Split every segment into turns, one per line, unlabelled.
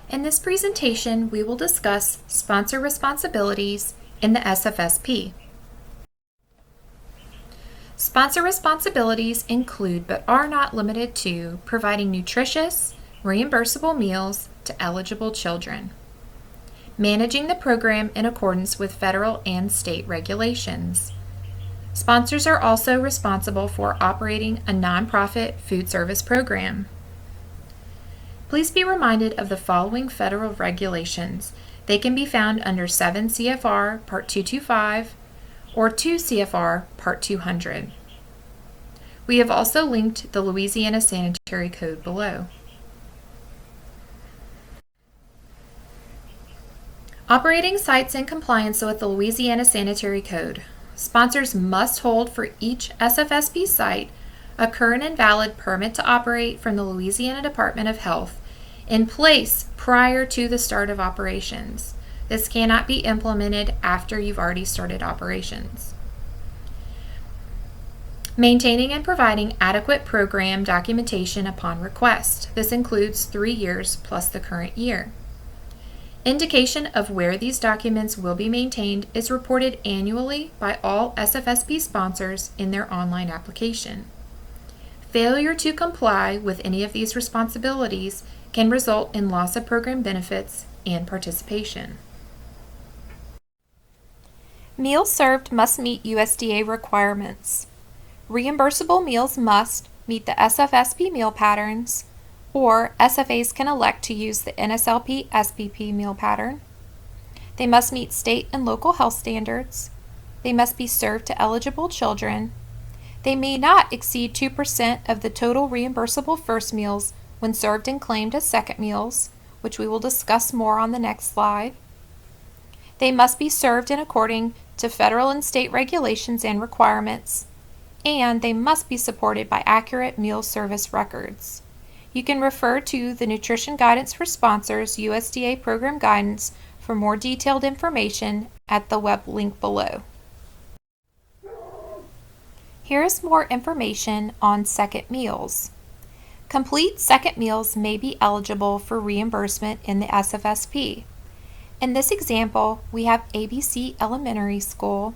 In this presentation, we will discuss sponsor responsibilities in the SFSP. Sponsor responsibilities include, but are not limited to, providing nutritious, reimbursable meals to eligible children, managing the program in accordance with federal and state regulations. Sponsors are also responsible for operating a nonprofit food service program. Please be reminded of the following federal regulations. They can be found under 7 CFR Part 225 or 2 CFR Part 200. We have also linked the Louisiana Sanitary Code below. Operating sites in compliance with the Louisiana Sanitary Code. Sponsors must hold for each SFSP site a current and valid permit to operate from the Louisiana Department of Health in place prior to the start of operations. This cannot be implemented after you've already started operations. Maintaining and providing adequate program documentation upon request. This includes 3 years plus the current year. Indication of where these documents will be maintained is reported annually by all SFSP sponsors in their online application. Failure to comply with any of these responsibilities can result in loss of program benefits and participation. Meals served must meet USDA requirements. Reimbursable meals must meet the SFSP meal patterns, or SFAs can elect to use the NSLP SPP meal pattern. They must meet state and local health standards. They must be served to eligible children. They may not exceed 2% of the total reimbursable first meals when served and claimed as second meals, which we will discuss more on the next slide. They must be served in according to federal and state regulations and requirements, and they must be supported by accurate meal service records. You can refer to the Nutrition Guidance for Sponsors USDA Program Guidance for more detailed information at the web link below. Here is more information on second meals. Complete second meals may be eligible for reimbursement in the SFSP. In this example, we have ABC Elementary School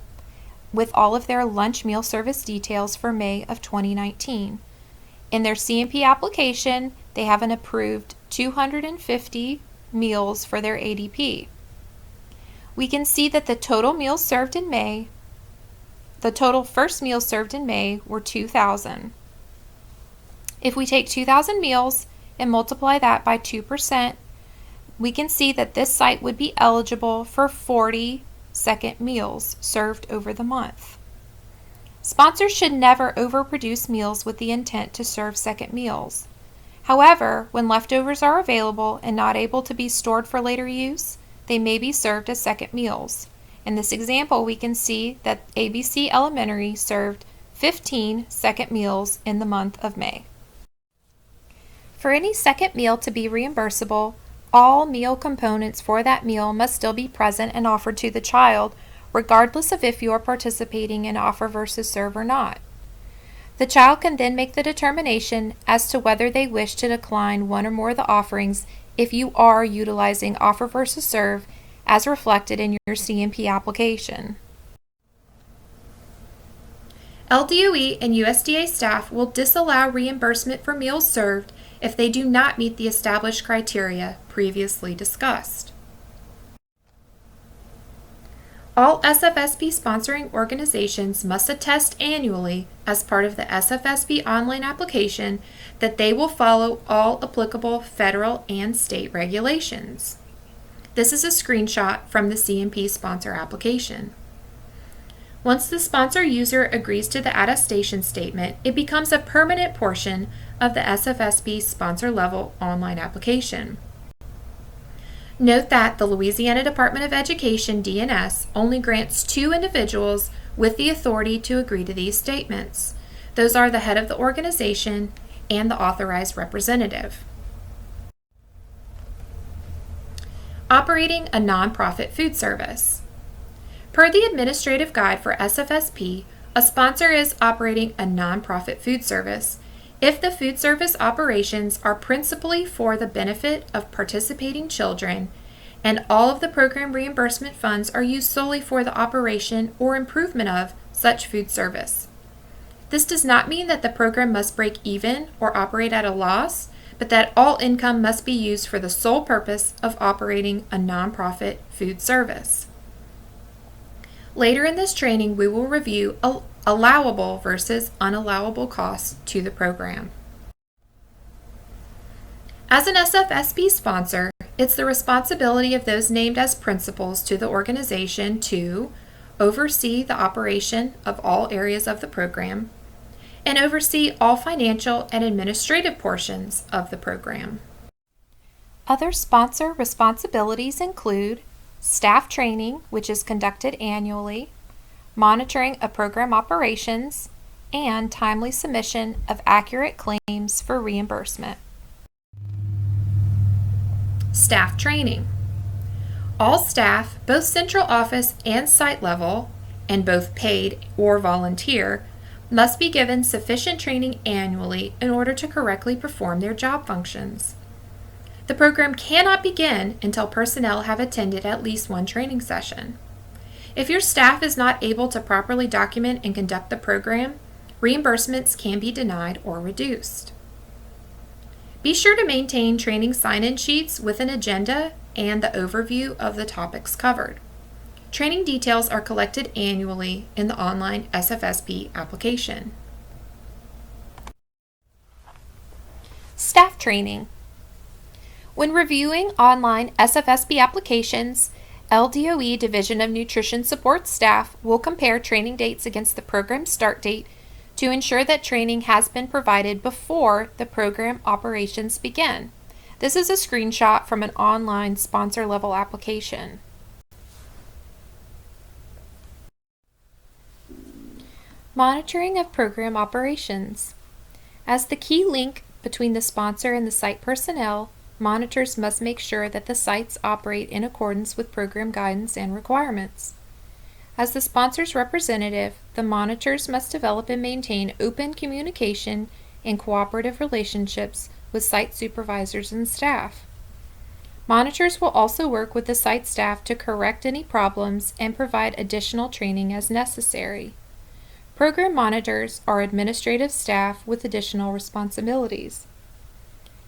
with all of their lunch meal service details for May of 2019. In their CMP application, they have an approved 250 meals for their ADP. We can see that the total meals served in May, the total first meals served in May were 2,000. If we take 2,000 meals and multiply that by 2%, we can see that this site would be eligible for 40 second meals served over the month. Sponsors should never overproduce meals with the intent to serve second meals. However, when leftovers are available and not able to be stored for later use, they may be served as second meals. In this example, we can see that ABC Elementary served 15 second meals in the month of May. For any second meal to be reimbursable, all meal components for that meal must still be present and offered to the child, regardless of if you are participating in offer versus serve or not. The child can then make the determination as to whether they wish to decline one or more of the offerings if you are utilizing offer versus serve as reflected in your CMP application. LDOE and USDA staff will disallow reimbursement for meals served if they do not meet the established criteria previously discussed. All SFSP sponsoring organizations must attest annually as part of the SFSP online application that they will follow all applicable federal and state regulations. This is a screenshot from the CMP sponsor application. Once the sponsor user agrees to the attestation statement, it becomes a permanent portion of the SFSP sponsor level online application. Note that the Louisiana Department of Education, DNS, only grants 2 individuals with the authority to agree to these statements. Those are the head of the organization and the authorized representative. Operating a nonprofit food service. Per the Administrative Guide for SFSP, a sponsor is operating a nonprofit food service If the food service operations are principally for the benefit of participating children, and all of the program reimbursement funds are used solely for the operation or improvement of such food service. This does not mean that the program must break even or operate at a loss, but that all income must be used for the sole purpose of operating a nonprofit food service. Later in this training, we will review allowable versus unallowable costs to the program. As an SFSP sponsor, it's the responsibility of those named as principals to the organization to oversee the operation of all areas of the program and oversee all financial and administrative portions of the program. Other sponsor responsibilities include staff training, which is conducted annually, monitoring of program operations, and timely submission of accurate claims for reimbursement. Staff training. All staff, both central office and site level, and both paid or volunteer, must be given sufficient training annually in order to correctly perform their job functions. The program cannot begin until personnel have attended at least one training session. If your staff is not able to properly document and conduct the program, reimbursements can be denied or reduced. Be sure to maintain training sign-in sheets with an agenda and the overview of the topics covered. Training details are collected annually in the online SFSP application. Staff training. When reviewing online SFSP applications, LDOE Division of Nutrition Support staff will compare training dates against the program start date to ensure that training has been provided before the program operations begin. This is a screenshot from an online sponsor level application. Monitoring of program operations. As the key link between the sponsor and the site personnel, monitors must make sure that the sites operate in accordance with program guidance and requirements. As the sponsor's representative, the monitors must develop and maintain open communication and cooperative relationships with site supervisors and staff. Monitors will also work with the site staff to correct any problems and provide additional training as necessary. Program monitors are administrative staff with additional responsibilities.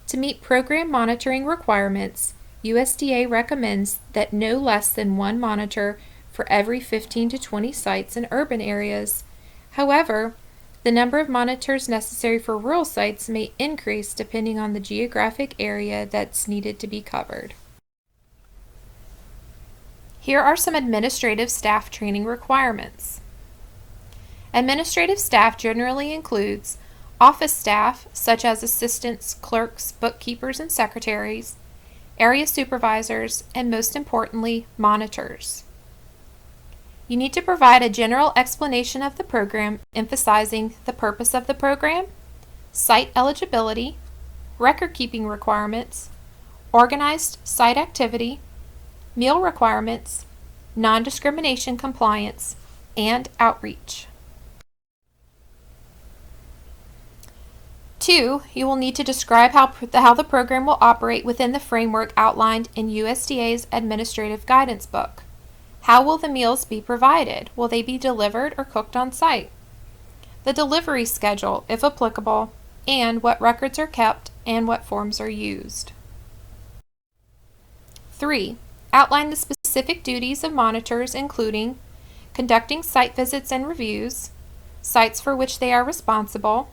To meet program monitoring requirements, USDA recommends that no less than one monitor for every 15 to 20 sites in urban areas. However, the number of monitors necessary for rural sites may increase depending on the geographic area that's needed to be covered. Here are some administrative staff training requirements. Administrative staff generally includes office staff, such as assistants, clerks, bookkeepers, and secretaries, area supervisors, and most importantly, monitors. You need to provide a general explanation of the program, emphasizing the purpose of the program, site eligibility, record-keeping requirements, organized site activity, meal requirements, non-discrimination compliance, and outreach. 2. You will need to describe how the program will operate within the framework outlined in USDA's Administrative Guidance Book. How will the meals be provided? Will they be delivered or cooked on site? The delivery schedule, if applicable, and what records are kept and what forms are used. 3. Outline the specific duties of monitors, including conducting site visits and reviews, sites for which they are responsible,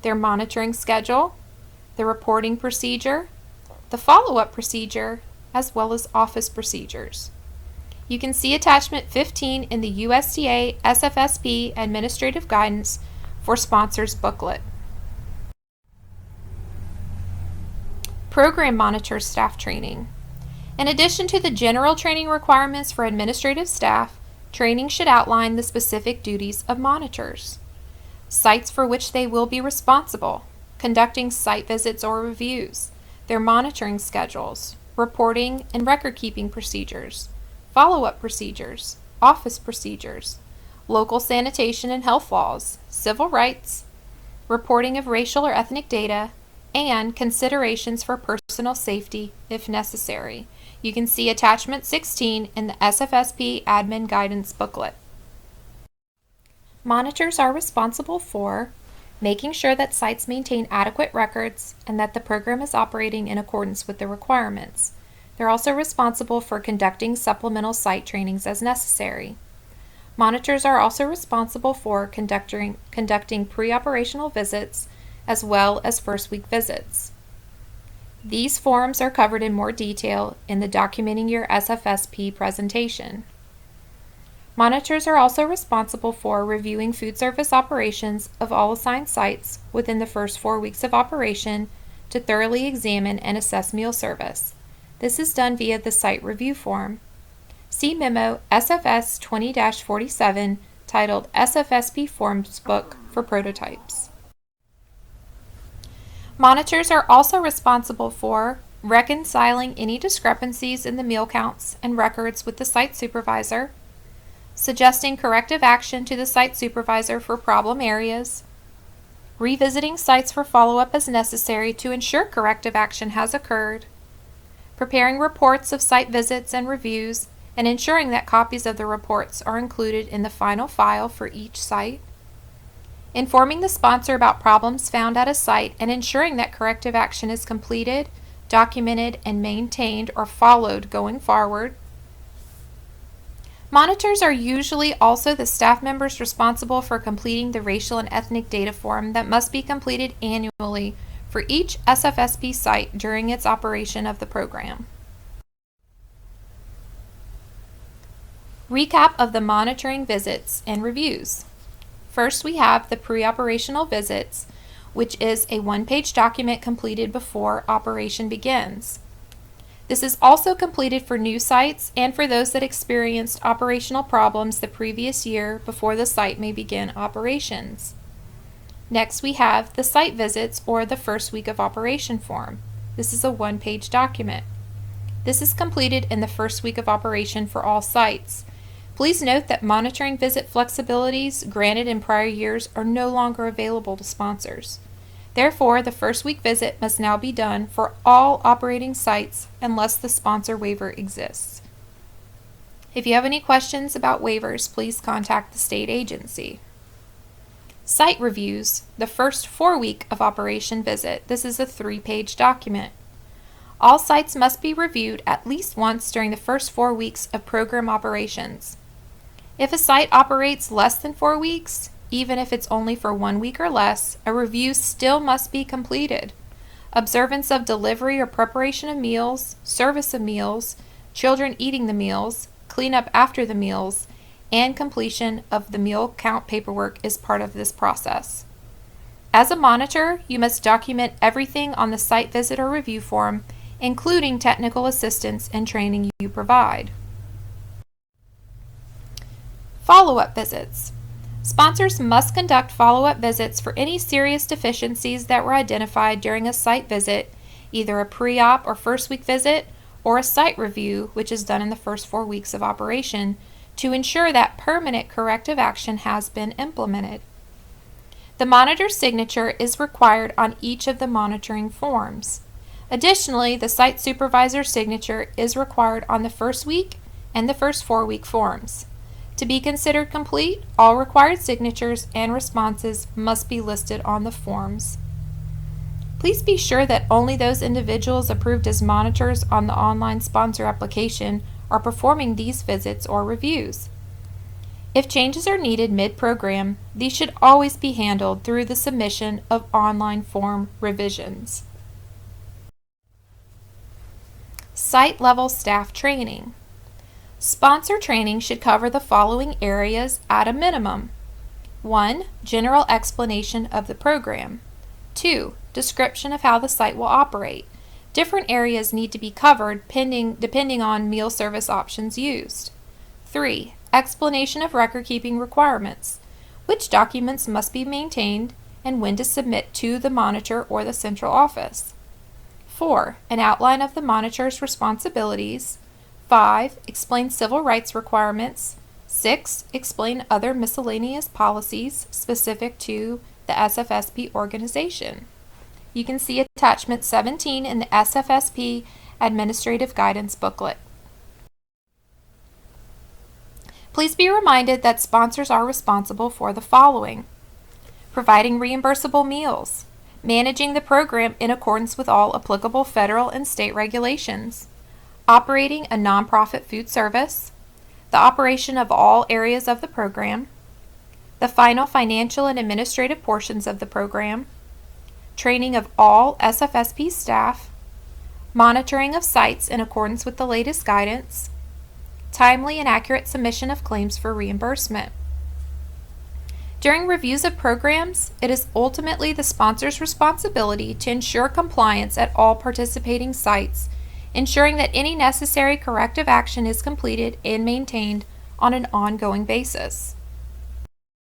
their monitoring schedule, the reporting procedure, the follow-up procedure, as well as office procedures. You can see attachment 15 in the USDA SFSP Administrative Guidance for Sponsors booklet. Program Monitor Staff Training. In addition to the general training requirements for administrative staff, training should outline the specific duties of monitors. Sites for which they will be responsible, conducting site visits or reviews, their monitoring schedules, reporting and record-keeping procedures, follow-up procedures, office procedures, local sanitation and health laws, civil rights, reporting of racial or ethnic data, and considerations for personal safety if necessary. You can see Attachment 16 in the SFSP Admin Guidance Booklet. Monitors are responsible for making sure that sites maintain adequate records and that the program is operating in accordance with the requirements. They're also responsible for conducting supplemental site trainings as necessary. Monitors are also responsible for conducting pre-operational visits as well as first week visits. These forms are covered in more detail in the Documenting Your SFSP presentation. Monitors are also responsible for reviewing food service operations of all assigned sites within the first 4 weeks of operation to thoroughly examine and assess meal service. This is done via the site review form. See Memo SFS 20-47 titled SFSP Forms Book for Prototypes. Monitors are also responsible for reconciling any discrepancies in the meal counts and records with the site supervisor, suggesting corrective action to the site supervisor for problem areas, revisiting sites for follow-up as necessary to ensure corrective action has occurred, preparing reports of site visits and reviews, and ensuring that copies of the reports are included in the final file for each site, informing the sponsor about problems found at a site and ensuring that corrective action is completed, documented, and maintained or followed going forward. Monitors are usually also the staff members responsible for completing the racial and ethnic data form that must be completed annually for each SFSP site during its operation of the program. Recap of the monitoring visits and reviews. First, we have the pre-operational visits, which is a one-page document completed before operation begins. This is also completed for new sites and for those that experienced operational problems the previous year before the site may begin operations. Next, we have the site visits or the first week of operation form. This is a one-page document. This is completed in the first week of operation for all sites. Please note that monitoring visit flexibilities granted in prior years are no longer available to sponsors. Therefore, the first week visit must now be done for all operating sites unless the sponsor waiver exists. If you have any questions about waivers, please contact the state agency. Site reviews, the first 4-week of operation visit. This is a 3-page document. All sites must be reviewed at least once during the first 4 weeks of program operations. If a site operates less than 4 weeks, even if it's only for 1 week or less, a review still must be completed. Observance of delivery or preparation of meals, service of meals, children eating the meals, cleanup after the meals, and completion of the meal count paperwork is part of this process. As a monitor, you must document everything on the site visit or review form, including technical assistance and training you provide. Follow-up visits. Sponsors must conduct follow-up visits for any serious deficiencies that were identified during a site visit, either a pre-op or first week visit, or a site review, which is done in the first 4 weeks of operation, to ensure that permanent corrective action has been implemented. The monitor's signature is required on each of the monitoring forms. Additionally, the site supervisor's signature is required on the first week and the first 4-week forms. To be considered complete, all required signatures and responses must be listed on the forms. Please be sure that only those individuals approved as monitors on the online sponsor application are performing these visits or reviews. If changes are needed mid-program, these should always be handled through the submission of online form revisions. Site-level staff training. Sponsor training should cover the following areas at a minimum. 1. General explanation of the program. 2. Description of how the site will operate. Different areas need to be covered depending on meal service options used. 3. Explanation of record-keeping requirements. Which documents must be maintained and when to submit to the monitor or the central office. 4. An outline of the monitor's responsibilities. 5. Explain civil rights requirements. 6. Explain other miscellaneous policies specific to the SFSP organization. You can see attachment 17 in the SFSP Administrative Guidance Booklet. Please be reminded that sponsors are responsible for the following: providing reimbursable meals, managing the program in accordance with all applicable federal and state regulations, operating a nonprofit food service, the operation of all areas of the program, the final financial and administrative portions of the program, training of all SFSP staff, monitoring of sites in accordance with the latest guidance, timely and accurate submission of claims for reimbursement. During reviews of programs, it is ultimately the sponsor's responsibility to ensure compliance at all participating sites, ensuring that any necessary corrective action is completed and maintained on an ongoing basis.